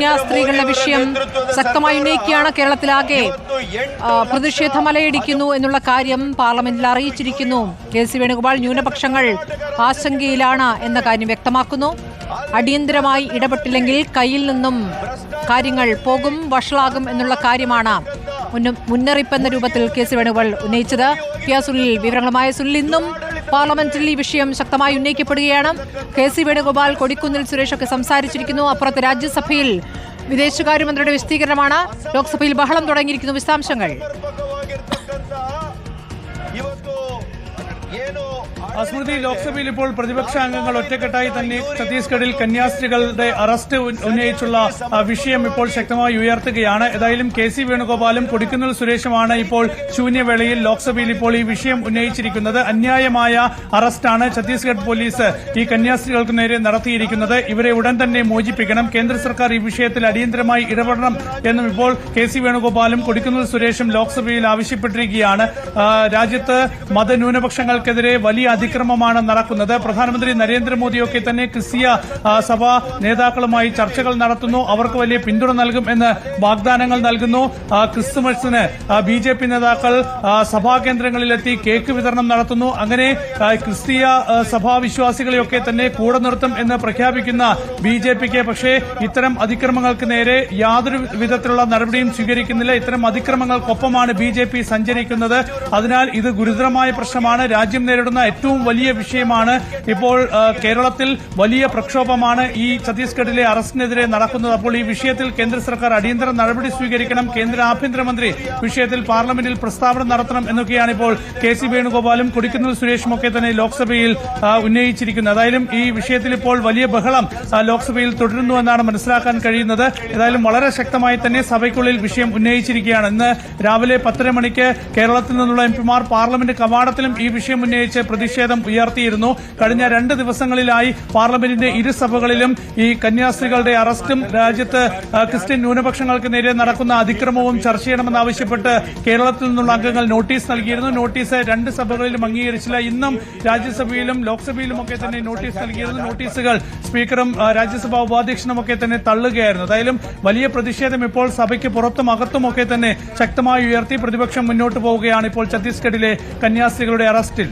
സ്ത്രീകളുടെ വിഷയം ശക്തമായി ഉന്നയിക്കുകയാണ്. കേരളത്തിലാകെ പ്രതിഷേധ മലയടിക്കുന്നു എന്നുള്ള കാര്യം പാർലമെന്റിൽ അറിയിച്ചിരിക്കുന്നു. കെ.സി. വേണുഗോപാൽ ന്യൂനപക്ഷങ്ങൾ ആശങ്കയിലാണ് എന്ന കാര്യം വ്യക്തമാക്കുന്നു. അടിയന്തരമായി ഇടപെട്ടില്ലെങ്കിൽ കയ്യിൽ നിന്നും കാര്യങ്ങൾ പോകും, വഷളാകും എന്നുള്ള കാര്യമാണ് മുന്നറിയിപ്പെന്ന രൂപത്തിൽ കെ.സി. വേണുഗോപാൽ ഉന്നയിച്ചത്. സുനിൽ വിവരങ്ങളുമായ സുനിൽ, ഇന്നും പാർലമെന്റിൽ ഈ വിഷയം ശക്തമായി ഉന്നയിക്കപ്പെടുകയാണ്. കെ.സി. വേണുഗോപാൽ, കൊടിക്കുന്നിൽ സുരേഷൊക്കെ സംസാരിച്ചിരിക്കുന്നു. അപ്പുറത്ത് രാജ്യസഭയിൽ വിദേശകാര്യമന്ത്രിയുടെ വിശദീകരണമാണ്. ലോക്സഭയിൽ ബഹളം തുടങ്ങിയിരിക്കുന്നു. വിശദാംശങ്ങൾ. സ്മൃതി, ലോക്സഭയിൽ ഇപ്പോൾ പ്രതിപക്ഷ അംഗങ്ങൾ ഒറ്റക്കെട്ടായി തന്നെ ഛത്തീസ്ഗഡിൽ കന്യാസ്ത്രീകളുടെ അറസ്റ്റ് ഉന്നയിച്ചുള്ള വിഷയം ഇപ്പോൾ ശക്തമായി ഉയർത്തുകയാണ്. ഏതായാലും കെ.സി. വേണുഗോപാലും കൊടിക്കുന്നിൽ സുരേഷുമാണ് ഇപ്പോൾ ശൂന്യവേളയിൽ ലോക്സഭയിൽ ഇപ്പോൾ ഈ വിഷയം ഉന്നയിച്ചിരിക്കുന്നത്. അന്യായമായ അറസ്റ്റാണ് ഛത്തീസ്ഗഡ് പോലീസ് ഈ കന്യാസ്ത്രീകൾക്ക് നേരെ നടത്തിയിരിക്കുന്നത്. ഇവരെ ഉടൻ തന്നെ മോചിപ്പിക്കണം. കേന്ദ്ര സർക്കാർ ഈ വിഷയത്തിൽ അടിയന്തരമായി ഇടപെടണം എന്നും ഇപ്പോൾ കെ.സി. വേണുഗോപാലും കൊടിക്കുന്നിൽ സുരേഷും ലോക്സഭയിൽ ആവശ്യപ്പെട്ടിരിക്കുകയാണ്. രാജ്യത്ത് മതന്യൂനപക്ഷങ്ങൾക്കെതിരെ വലിയ അതിക്രമമാണ് നടക്കുന്നത്. പ്രധാനമന്ത്രി നരേന്ദ്രമോദിയൊക്കെ തന്നെ ക്രിസ്തീയ സഭാ നേതാക്കളുമായി ചർച്ചകൾ നടത്തുന്നു. അവർക്ക് വലിയ പിന്തുണ നൽകും എന്ന് വാഗ്ദാനങ്ങൾ നൽകുന്നു. ക്രിസ്തുമസിന് ബി.ജെ.പി. നേതാക്കൾ സഭാ കേന്ദ്രങ്ങളിലെത്തി കേക്ക് വിതരണം നടത്തുന്നു. അങ്ങനെ ക്രിസ്തീയ സഭാവിശ്വാസികളെയൊക്കെ തന്നെ കൂടെ നിർത്തും എന്ന് പ്രഖ്യാപിക്കുന്ന ബി.ജെ.പിക്ക് പക്ഷേ ഇത്തരം അതിക്രമങ്ങൾക്ക് നേരെ യാതൊരു വിധത്തിലുള്ള നടപടിയും സ്വീകരിക്കുന്നില്ല. ഇത്തരം അതിക്രമങ്ങൾക്കൊപ്പമാണ് ബി.ജെ.പി. സഞ്ചരിക്കുന്നത്. അതിനാൽ ഇത് ഗുരുതരമായ പ്രശ്നമാണ്. രാജ്യം നേരിടുന്ന ഏറ്റവും വലിയ വിഷയമാണ്. ഇപ്പോൾ കേരളത്തിൽ വലിയ പ്രക്ഷോഭമാണ് ഈ ഛത്തീസ്ഗഡിലെ അറസ്റ്റിനെതിരെ നടക്കുന്നത്. അപ്പോൾ ഈ വിഷയത്തിൽ കേന്ദ്ര സർക്കാർ അടിയന്തര നടപടി സ്വീകരിക്കണം. കേന്ദ്ര ആഭ്യന്തരമന്ത്രി വിഷയത്തിൽ പാർലമെന്റിൽ പ്രസ്താവന നടത്തണം എന്നൊക്കെയാണ് ഇപ്പോൾ കെ.സി. വേണുഗോപാലും കൊടിക്കുന്നിൽ സുരേഷും ഒക്കെ തന്നെ ലോക്സഭയിൽ ഉന്നയിച്ചിരിക്കുന്നത്. ഏതായാലും ഈ വിഷയത്തിൽ ഇപ്പോൾ വലിയ ബഹളം ലോക്സഭയിൽ തുടരുന്നുവെന്നാണ് മനസ്സിലാക്കാൻ കഴിയുന്നത്. ഏതായാലും വളരെ ശക്തമായി തന്നെ സഭയ്ക്കുള്ളിൽ വിഷയം ഉന്നയിച്ചിരിക്കുകയാണ്. ഇന്ന് രാവിലെ 10:30 മണിക്ക് കേരളത്തിൽ നിന്നുള്ള എംപിമാർ പാർലമെന്റ് കവാടത്തിലും ഈ വിഷയം ഉന്നയിച്ച് പ്രതിഷേധം ഉയർത്തിയിരുന്നു. കഴിഞ്ഞ 2 ദിവസങ്ങളിലായി പാർലമെന്റിന്റെ ഇരുസഭകളിലും ഈ കന്യാസ്ത്രീകളുടെ അറസ്റ്റും രാജ്യത്ത് ക്രിസ്ത്യൻ ന്യൂനപക്ഷങ്ങൾക്ക് നേരെ നടക്കുന്ന അതിക്രമവും ചർച്ച ചെയ്യണമെന്നാവശ്യപ്പെട്ട് കേരളത്തിൽ നിന്നുള്ള അംഗങ്ങൾ നോട്ടീസ് നൽകിയിരുന്നു. നോട്ടീസ് 2 സഭകളിലും അംഗീകരിച്ചില്ല. ഇന്നും രാജ്യസഭയിലും ലോക്സഭയിലുമൊക്കെ തന്നെ നോട്ടീസ് നൽകിയിരുന്നു. നോട്ടീസുകൾ സ്പീക്കറും രാജ്യസഭാ ഉപാധ്യക്ഷനുമൊക്കെ തന്നെ തള്ളുകയായിരുന്നു. ഏതായാലും വലിയ പ്രതിഷേധം ഇപ്പോൾ സഭയ്ക്ക് പുറത്തും അകത്തുമൊക്കെ തന്നെ ശക്തമായി ഉയർത്തി പ്രതിപക്ഷം മുന്നോട്ട് പോവുകയാണ് ഇപ്പോൾ ഛത്തീസ്ഗഡിലെ കന്യാസ്ത്രീകളുടെ അറസ്റ്റിൽ.